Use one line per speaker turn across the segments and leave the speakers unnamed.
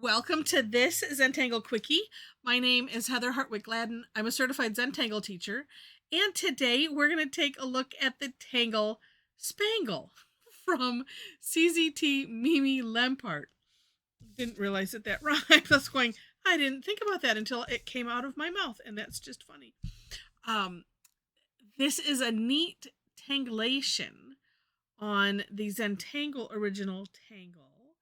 Welcome to this Zentangle Quickie. My name is Heather Hartwick Gladden. I'm a certified Zentangle teacher, and today we're going to take a look at the tangle Spangle from CZT Mimi Lempart. Didn't realize that rhymed. I was going, I didn't think about that until it came out of my mouth, and that's just funny. Um, this is a neat tangulation on the Zentangle original Tangle.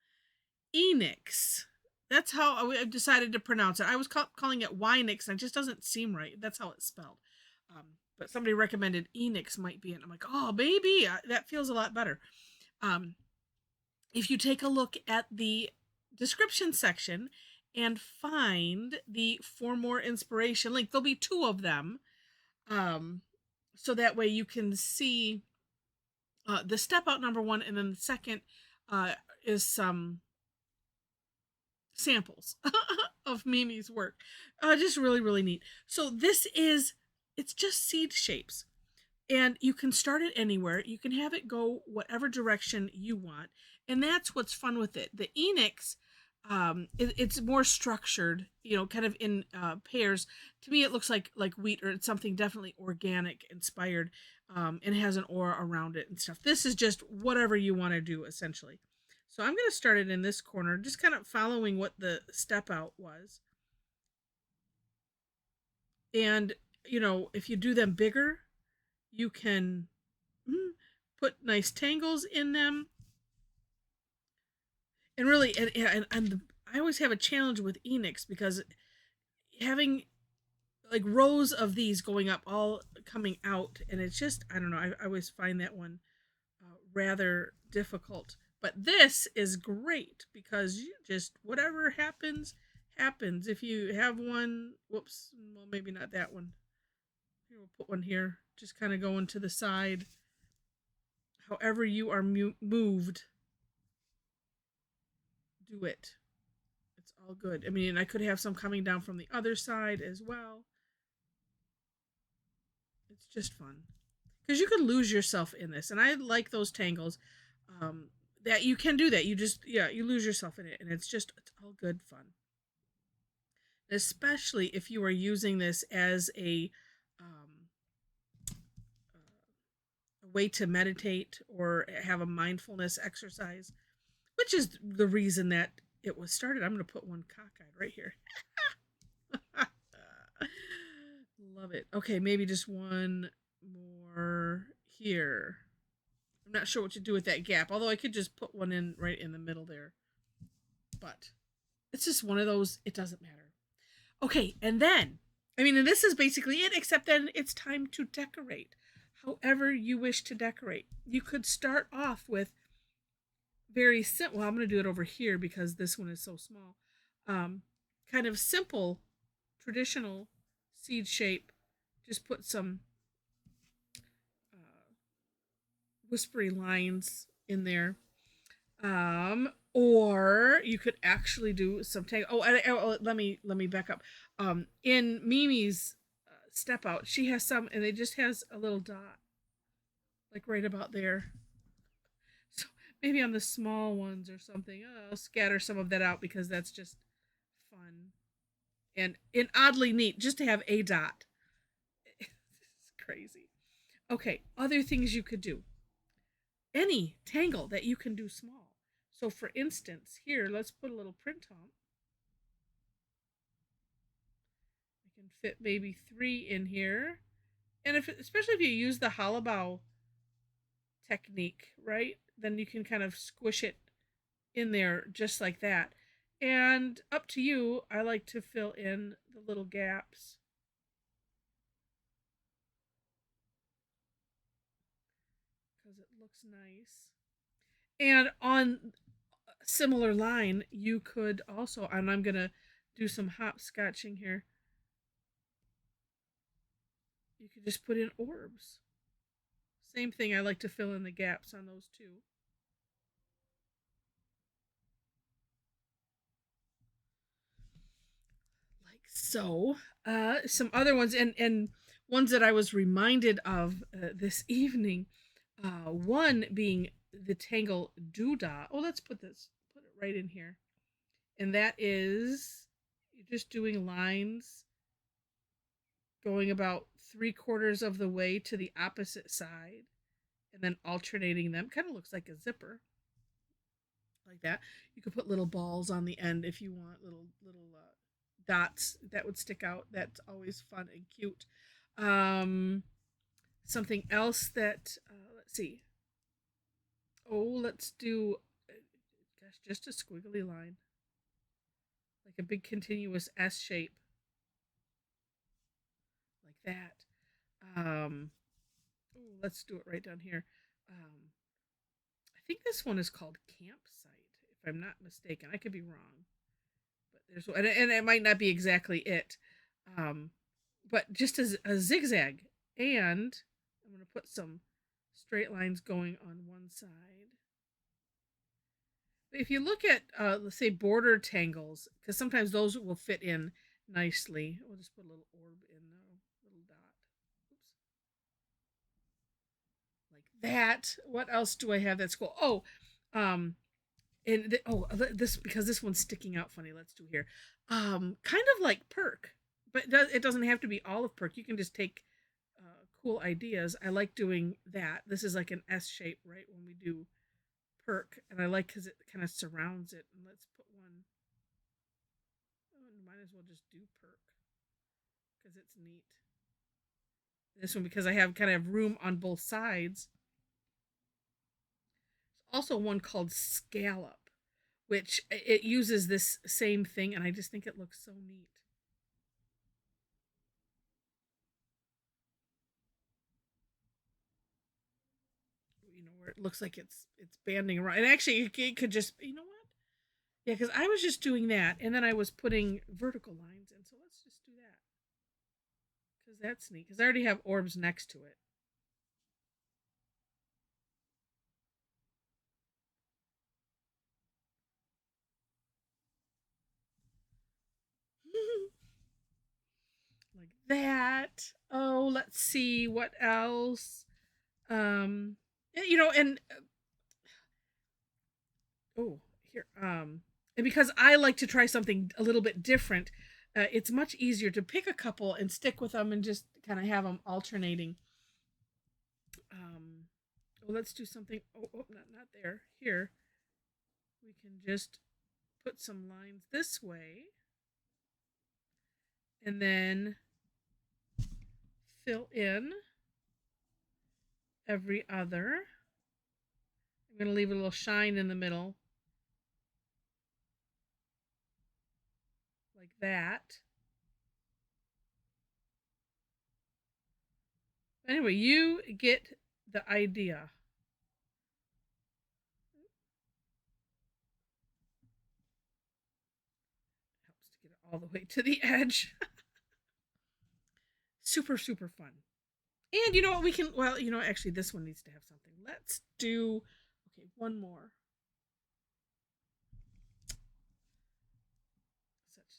Enix. That's how I decided to pronounce it. I was calling it Wynix, and it just doesn't seem right. That's how it's spelled. But somebody recommended Enix might be it. I'm like, oh, maybe that feels a lot better. If you take a look at the description section and find the For More Inspiration link, there'll be two of them. So that way you can see the step out number one, and then the second is some samples of Mimi's work. Just really, really neat. So it's just seed shapes. And you can start it anywhere. You can have it go whatever direction you want. And that's what's fun with it. The Enix, it's more structured, kind of in pairs. To me, it looks like wheat, or it's something definitely organic inspired, and has an aura around it and stuff. This is just whatever you want to do, essentially. So I'm going to start it in this corner, just kind of following what the step out was. And, if you do them bigger, you can put nice tangles in them. And really, I always have a challenge with Enix because having like rows of these going up, all coming out, and it's just, I don't know, I always find that one rather difficult. But this is great because you just, whatever happens, happens. If you have one, whoops, well, maybe not that one. Here, we'll put one here, just kind of going to the side. However you are moved, do it. It's all good. I mean, I could have some coming down from the other side as well. It's just fun because you can lose yourself in this, and I like those tangles. That you can do that. You just, you lose yourself in it, and it's all good fun. Especially if you are using this as a way to meditate or have a mindfulness exercise, which is the reason that it was started. I'm going to put one cockeyed right here. Love it. Okay, maybe just one more here. I'm not sure what to do with that gap, although I could just put one in right in the middle there. But it's just one of those, it doesn't matter. Okay, and then, and this is basically it, except then it's time to decorate. However you wish to decorate. You could start off with very simple, well, I'm going to do it over here because this one is so small. Kind of simple, traditional seed shape. Just put some whispery lines in there. Or you could actually do some tag. Let me back up. In Mimi's step out, she has some, and it just has a little dot, like right about there. So maybe on the small ones or something, I'll scatter some of that out because that's just fun and oddly neat just to have a dot. It's crazy. Okay, other things you could do. Any tangle that you can do small. So for instance, here, let's put a little print on. I can fit maybe 3 in here. And especially if you use the hollow technique, right? Then you can kind of squish it in there just like that. And up to you, I like to fill in the little gaps. Because it looks nice. And on a similar line, you could also, and I'm going to do some hopscotching here. You could just put in orbs. Same thing, I like to fill in the gaps on those two. Like so. Some other ones, and ones that I was reminded of this evening. One being the Tangle Doodah. Oh, let's put it right in here. And that is, you're just doing lines going about 3/4 of the way to the opposite side and then alternating them. Kind of looks like a zipper, like that. You could put little balls on the end if you want, little dots that would stick out. That's always fun and cute. Something else that let's see. Oh, let's do, gosh, just a squiggly line, like a big continuous S shape, like that. Oh, let's do it right down here. I think this one is called Campsite, if I'm not mistaken. I could be wrong, but there's one, and it might not be exactly it. But just as a zigzag, and I'm going to put some straight lines going on one side. If you look at, let's say, border tangles, because sometimes those will fit in nicely. We'll just put a little orb in there, little dot. Oops. Like that. What else do I have that's cool? Oh, this, because this one's sticking out funny. Let's do here. Kind of like perk, but it doesn't have to be all of perk. You can just take cool ideas. I like doing that. This is like an S shape, right? When we do perk, and I like because it kind of surrounds it. And let's put one. Oh, might as well just do perk because it's neat. This one, because I have kind of room on both sides. There's also one called scallop, which it uses this same thing, and I just think it looks so neat. You know, where it looks like it's banding around. And actually, it could just, you know what? Yeah, because I was just doing that, and then I was putting vertical lines in. So let's just do that, because that's neat. Because I already have orbs next to it. Like that. Oh, let's see what else. You know, and oh, here. And because I like to try something a little bit different, it's much easier to pick a couple and stick with them and just kind of have them alternating. Well, let's do something. Oh, not there. Here, we can just put some lines this way, and then fill in every other. I'm going to leave a little shine in the middle, like that. Anyway, you get the idea. Helps to get it all the way to the edge. Super, super fun. And you know what, we can, well, you know, actually this one needs to have something. Let's do, okay, one more.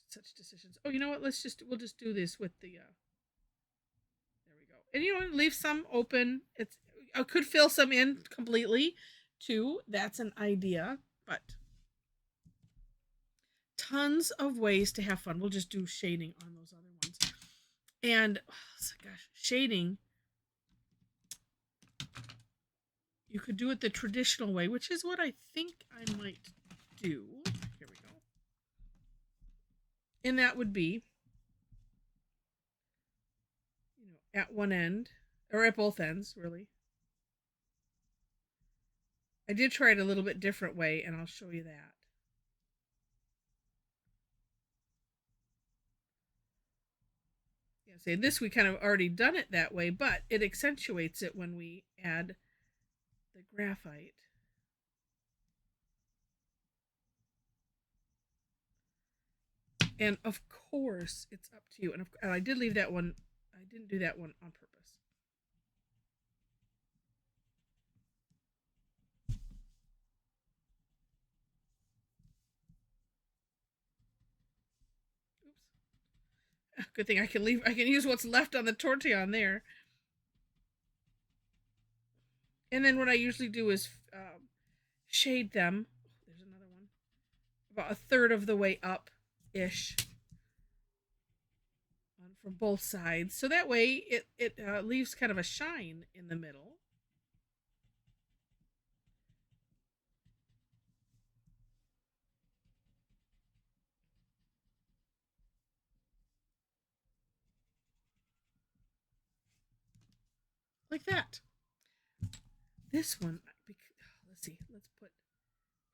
Such decisions. Oh, you know what, we'll just do this with the, there we go. And you know, leave some open. I could fill some in completely too. That's an idea, but tons of ways to have fun. We'll just do shading on those other ones. And gosh, shading, you could do it the traditional way, which is what I think I might do. Here we go. And that would be, you know, at one end, or at both ends, really. I did try it a little bit different way, and I'll show you that. Yeah, say this, we kind of already done it that way, but it accentuates it when we add the graphite. And of course, it's up to you. And I did leave that one, I didn't do that one on purpose. Oops. Good thing I can use what's left on the tortillon there. And then what I usually do is shade them. There's another one. about a third of the way up-ish from both sides. So that way it leaves kind of a shine in the middle. Like that. This one, let's see, let's put,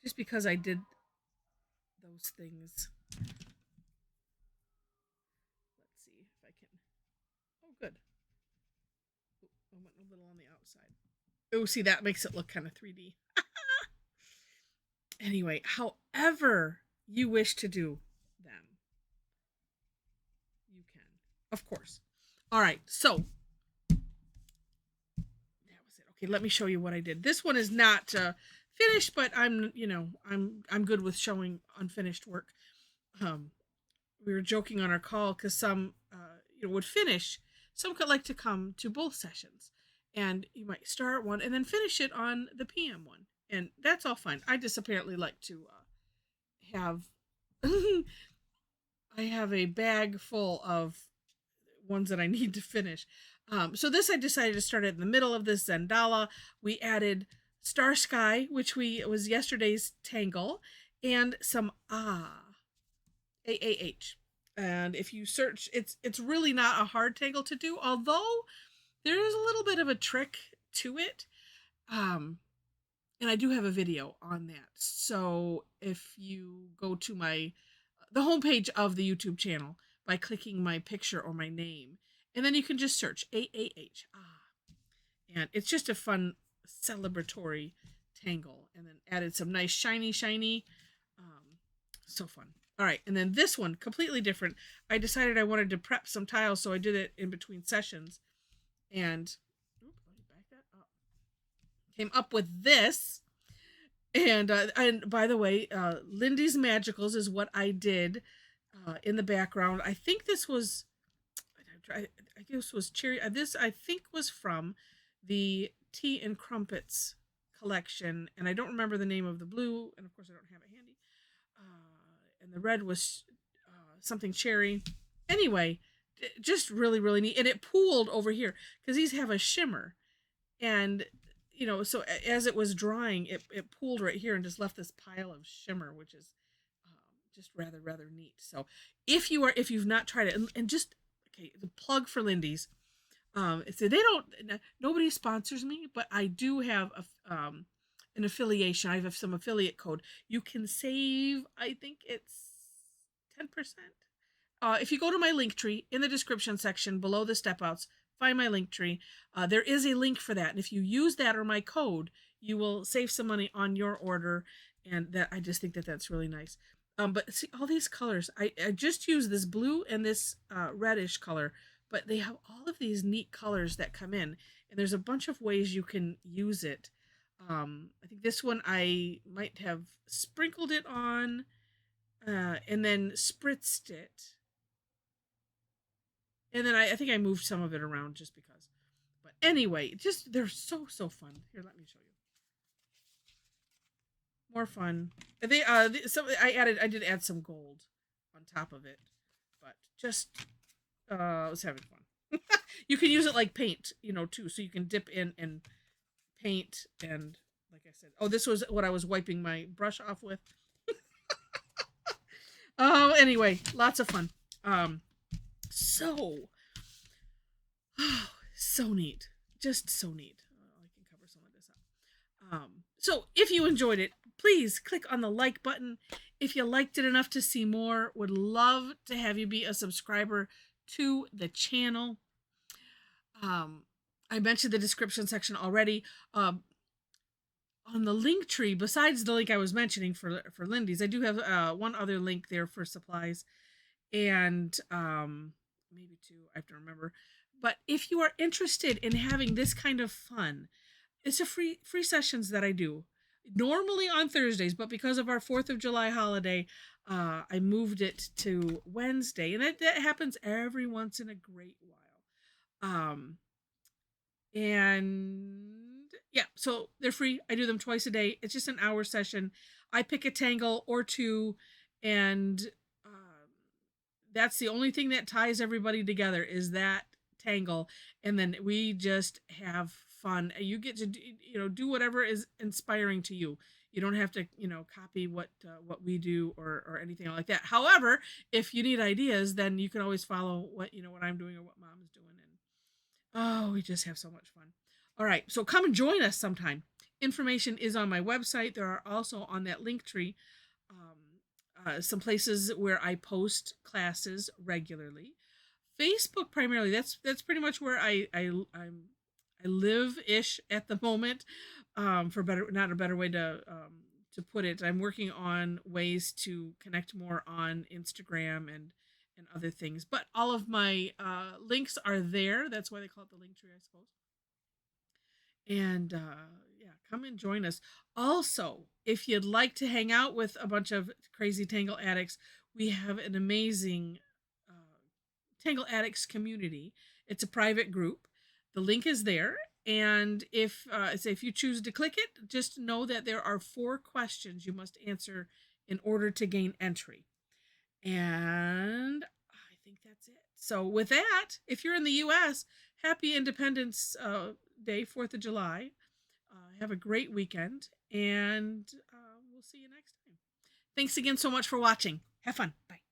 just because I did those things. Let's see if I can. Oh, good. I went a little on the outside. Oh, see, that makes it look kind of 3D. Anyway, however you wish to do them, you can, of course. All right, so that was it. Okay, let me show you what I did. This one is not finished, but I'm good with showing unfinished work. We were joking on our call because some would finish. Some could like to come to both sessions, and you might start one and then finish it on the PM one, and that's all fine. I just apparently like to have I have a bag full of ones that I need to finish. So this I decided to start in the middle of this Zendala. We added Star Sky, which was yesterday's Tangle, and some AAH. And if you search, it's really not a hard tangle to do, although there is a little bit of a trick to it. And I do have a video on that. So if you go to the homepage of the YouTube channel by clicking my picture or my name, and then you can just search AAH. And it's just a fun celebratory tangle. And then added some nice shiny. So fun. All right, and then this one, completely different. I decided I wanted to prep some tiles, so I did it in between sessions. And let me back that up. Came up with this. And by the way, Lindy's Magicals is what I did in the background. I think this was, I guess this was cherry. This I think was from the Tea and Crumpets collection, and I don't remember the name of the blue, and of course I don't have it handy. And the red was something cherry. Anyway, just really, really neat. And it pooled over here because these have a shimmer. And, so as it was drying, it pooled right here and just left this pile of shimmer, which is just rather, rather neat. So if you've not tried it, and just, okay, the plug for Lindy's. So nobody sponsors me, but I do have an affiliation. I have some affiliate code. You can save, I think it's 10%. If you go to my link tree in the description section below the step outs, find my link tree. There is a link for that. And if you use that or my code, you will save some money on your order. And that I just think that's really nice. But see, all these colors, I just use this blue and this reddish color, but they have all of these neat colors that come in. And there's a bunch of ways you can use it. I think this one I might have sprinkled it on and then spritzed it. And then I think I moved some of it around just because. But anyway, just they're so fun. Here, let me show you. More fun. I did add some gold on top of it, but just I was having fun. You can use it like paint, too, so you can dip in and paint. And like I said, this was what I was wiping my brush off with. Anyway, lots of fun. So neat, just so neat. I can cover some of this up. So if you enjoyed it, please click on the like button. If you liked it enough to see more, would love to have you be a subscriber to the channel. I mentioned the description section already. On the link tree, besides the link I was mentioning for Lindy's, I do have one other link there for supplies, and maybe two, I have to remember. But if you are interested in having this kind of fun, it's a free sessions that I do normally on Thursdays, but because of our 4th of July holiday, I moved it to Wednesday, and that happens every once in a great while. And Yeah, so they're free. I do them twice a day. It's just an hour session. I pick a tangle or two, and that's the only thing that ties everybody together is that tangle, and then we just have fun. You get to do whatever is inspiring to you. You don't have to copy what we do or anything like that. However, if you need ideas, then you can always follow what I'm doing or what mom is doing, and oh, we just have so much fun. All right, so come and join us sometime. Information is on my website. There are also on that link tree some places where I post classes regularly. Facebook primarily. That's pretty much where I live ish at the moment. For better not a better way to put it. I'm working on ways to connect more on Instagram and other things. But all of my links are there. That's why they call it the link tree, I suppose. And yeah, come and join us. Also, if you'd like to hang out with a bunch of crazy Tangle addicts, we have an amazing Tangle Addicts community. It's a private group. The link is there. And if you choose to click it, just know that there are 4 questions you must answer in order to gain entry. And I think that's it. So with that, if you're in the U.S., happy Independence Day, 4th of July. Have a great weekend, and we'll see you next time. Thanks again so much for watching. Have fun. Bye.